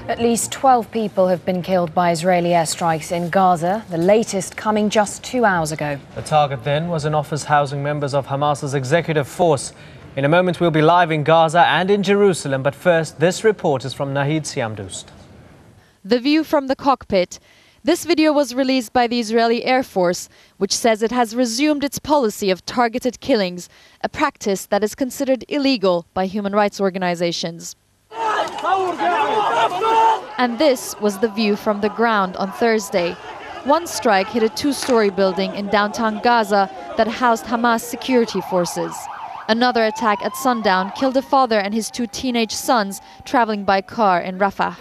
At least 12 people have been killed by Israeli airstrikes in Gaza, the latest coming just 2 hours ago. The target then was an office housing members of Hamas's executive force. In a moment we'll be live in Gaza and in Jerusalem, but first this report is from Nahid Siamdust. The view from the cockpit. This video was released by the Israeli Air Force, which says it has resumed its policy of targeted killings, a practice that is considered illegal by human rights organizations. And this was the view from the ground on Thursday. One strike hit a two-story building in downtown Gaza that housed Hamas security forces. Another attack at sundown killed a father and his two teenage sons traveling by car in Rafah.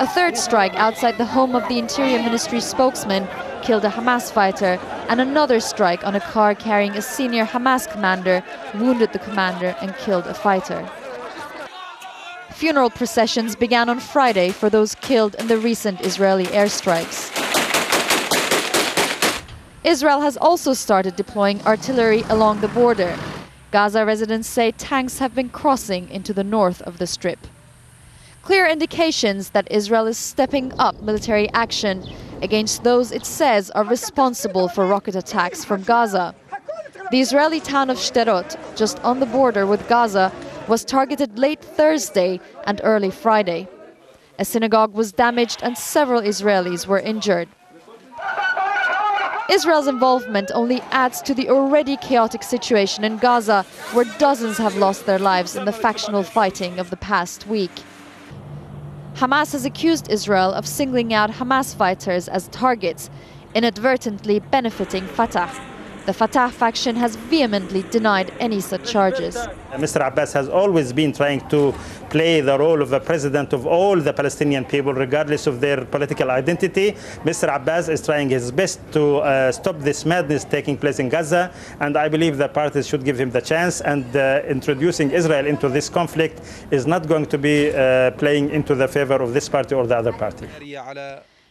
A third strike outside the home of the Interior Ministry spokesman killed a Hamas fighter, and another strike on a car carrying a senior Hamas commander wounded the commander and killed a fighter. Funeral processions began on Friday for those killed in the recent Israeli airstrikes. Israel has also started deploying artillery along the border. Gaza residents say tanks have been crossing into the north of the Strip. Clear indications that Israel is stepping up military action against those it says are responsible for rocket attacks from Gaza. The Israeli town of Sderot, just on the border with Gaza, was targeted late Thursday and early Friday. A synagogue was damaged and several Israelis were injured. Israel's involvement only adds to the already chaotic situation in Gaza, where dozens have lost their lives in the factional fighting of the past week. Hamas has accused Israel of singling out Hamas fighters as targets, inadvertently benefiting Fatah. The Fatah faction has vehemently denied any such charges. Mr. Abbas has always been trying to play the role of the president of all the Palestinian people, regardless of their political identity. Mr. Abbas is trying his best to stop this madness taking place in Gaza, and I believe the parties should give him the chance, and introducing Israel into this conflict is not going to be playing into the favor of this party or the other party.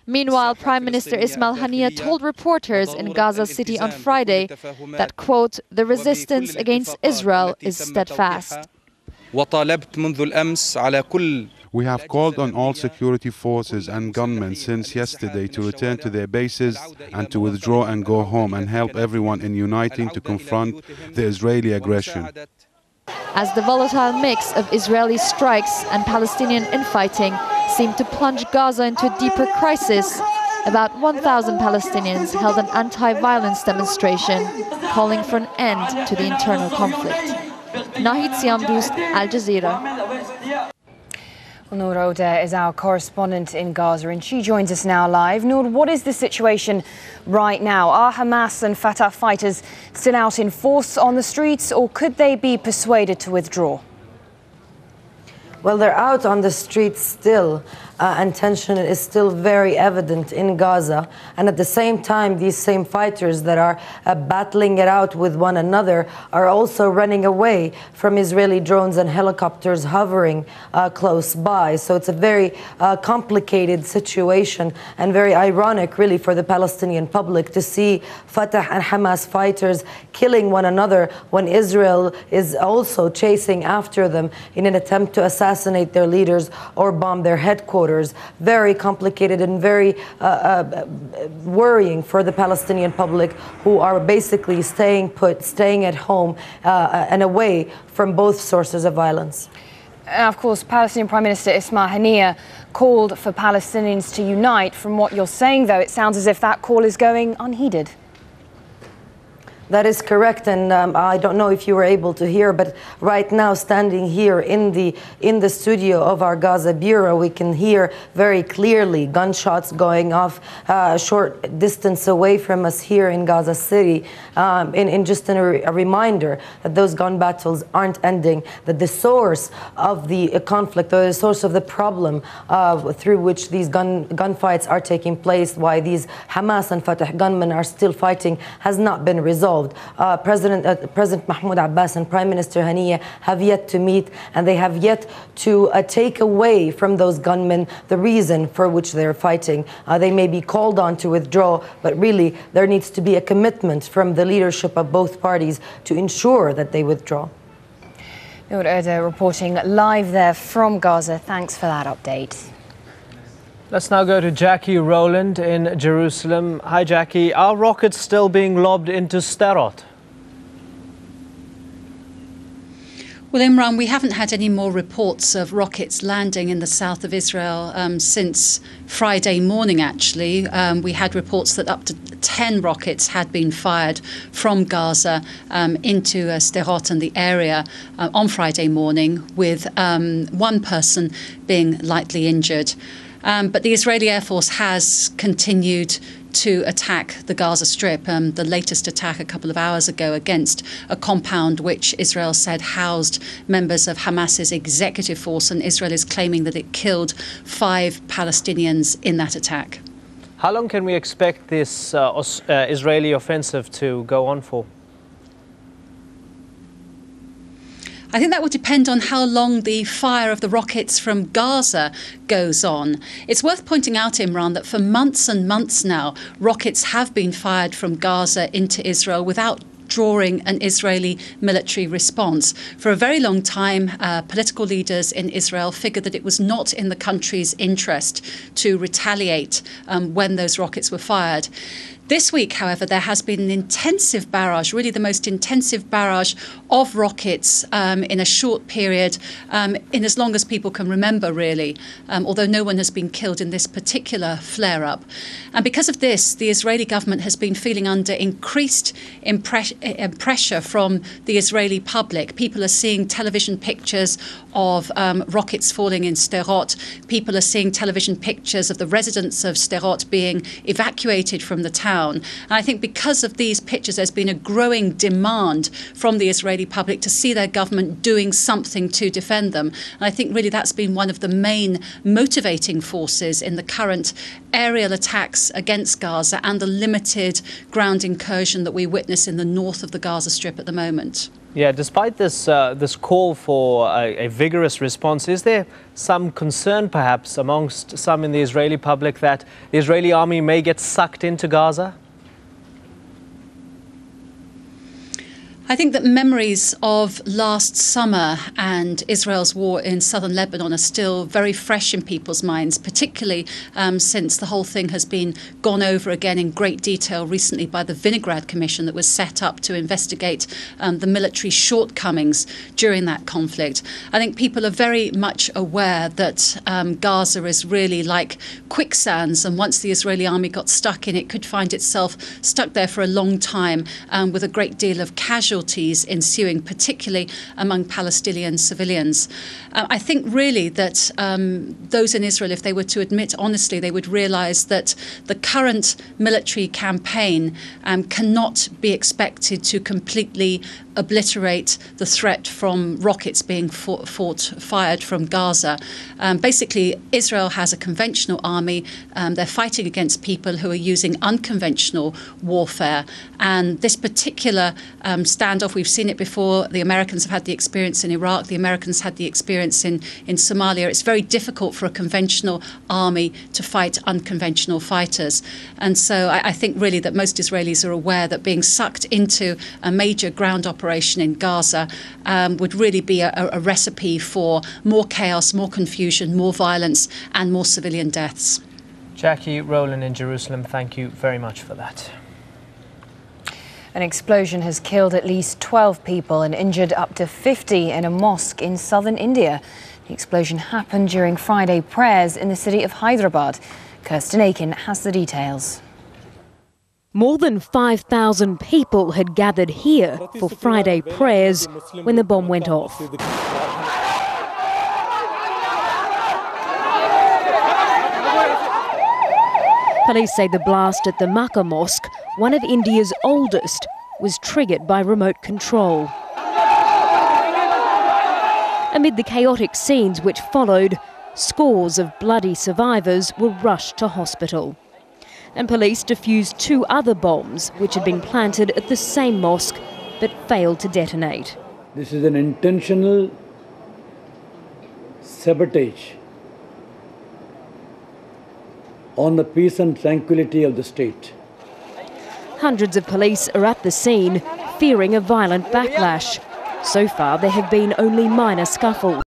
Meanwhile, Prime Minister Ismail Haniyeh told reporters in Gaza City on Friday that, quote, the resistance against Israel is steadfast. We have called on all security forces and gunmen since yesterday to return to their bases and to withdraw and go home and help everyone in uniting to confront the Israeli aggression. As the volatile mix of Israeli strikes and Palestinian infighting seemed to plunge Gaza into a deeper crisis, about 1,000 Palestinians held an anti-violence demonstration calling for an end to the internal conflict. Nahid Siamdust, Al-Jazeera. Noor Odeh is our correspondent in Gaza, and she joins us now live. Noor, what is the situation right now? Are Hamas and Fatah fighters still out in force on the streets, or could they be persuaded to withdraw? Well, they're out on the streets still, and tension is still very evident in Gaza. And at the same time, these same fighters that are battling it out with one another are also running away from Israeli drones and helicopters hovering close by. So it's a very complicated situation, and very ironic, really, for the Palestinian public to see Fatah and Hamas fighters killing one another when Israel is also chasing after them in an attempt to assassinate their leaders or bomb their headquarters. Very complicated and very worrying for the Palestinian public, who are basically staying put, staying at home and away from both sources of violence. And of course, Palestinian Prime Minister Ismail Haniyeh called for Palestinians to unite. From what you're saying, though, it sounds as if that call is going unheeded. That is correct, and I don't know if you were able to hear, but right now, standing here in the studio of our Gaza bureau, we can hear very clearly gunshots going off a short distance away from us here in Gaza City. In just a reminder that those gun battles aren't ending, that the source of the conflict, or the source of the problem through which these gunfights are taking place, why these Hamas and Fatah gunmen are still fighting, has not been resolved. President Mahmoud Abbas and Prime Minister Haniyeh have yet to meet, and they have yet to take away from those gunmen the reason for which they're fighting. They may be called on to withdraw, but really there needs to be a commitment from the leadership of both parties to ensure that they withdraw. Noor Odeh reporting live there from Gaza. Thanks for that update. Let's now go to Jackie Rowland in Jerusalem. Hi, Jackie. Are rockets still being lobbed into Sderot? Well, Imran, we haven't had any more reports of rockets landing in the south of Israel since Friday morning, actually. We had reports that up to 10 rockets had been fired from Gaza into Sderot and the area on Friday morning, with one person being lightly injured. But the Israeli Air Force has continued to attack the Gaza Strip. The latest attack a couple of hours ago against a compound which Israel said housed members of Hamas's executive force, and Israel is claiming that it killed 5 Palestinians in that attack. How long can we expect this Israeli offensive to go on for? I think that will depend on how long the fire of the rockets from Gaza goes on. It's worth pointing out, Imran, that for months and months now, rockets have been fired from Gaza into Israel without drawing an Israeli military response. For a very long time, political leaders in Israel figured that it was not in the country's interest to retaliate when those rockets were fired. This week, however, there has been an intensive barrage, really the most intensive barrage of rockets in a short period, in as long as people can remember, really, although no one has been killed in this particular flare-up. And because of this, the Israeli government has been feeling under increased pressure from the Israeli public. People are seeing television pictures of rockets falling in Sderot. People are seeing television pictures of the residents of Sderot being evacuated from the town. And I think because of these pictures, there's been a growing demand from the Israeli public to see their government doing something to defend them. And I think really that's been one of the main motivating forces in the current aerial attacks against Gaza and the limited ground incursion that we witness in the north of the Gaza Strip at the moment. Yeah, despite this call for a vigorous response, is there some concern perhaps amongst some in the Israeli public that the Israeli army may get sucked into Gaza? I think that memories of last summer and Israel's war in southern Lebanon are still very fresh in people's minds, particularly since the whole thing has been gone over again in great detail recently by the Vinegrad Commission that was set up to investigate the military shortcomings during that conflict. I think people are very much aware that Gaza is really like quicksands, and once the Israeli army got stuck in, it could find itself stuck there for a long time with a great deal of casualties ensuing, particularly among Palestinian civilians. I think really that those in Israel, if they were to admit honestly, they would realise that the current military campaign cannot be expected to completely obliterate the threat from rockets being fired from Gaza. Basically, Israel has a conventional army. They're fighting against people who are using unconventional warfare. And this particular standoff, we've seen it before. The Americans have had the experience in Iraq. The Americans had the experience in Somalia. It's very difficult for a conventional army to fight unconventional fighters. And so I think really that most Israelis are aware that being sucked into a major ground operation in Gaza would really be a recipe for more chaos, more confusion, more violence and more civilian deaths. Jackie Rowland in Jerusalem, thank you very much for that. An explosion has killed at least 12 people and injured up to 50 in a mosque in southern India. The explosion happened during Friday prayers in the city of Hyderabad. Kirsten Aiken has the details. More than 5,000 people had gathered here for Friday prayers when the bomb went off. Police say the blast at the Makkah Mosque, one of India's oldest, was triggered by remote control. Amid the chaotic scenes which followed, scores of bloody survivors were rushed to hospital. And police defused 2 other bombs which had been planted at the same mosque but failed to detonate. This is an intentional sabotage on the peace and tranquility of the state. Hundreds of police are at the scene, fearing a violent backlash. So far, there have been only minor scuffles.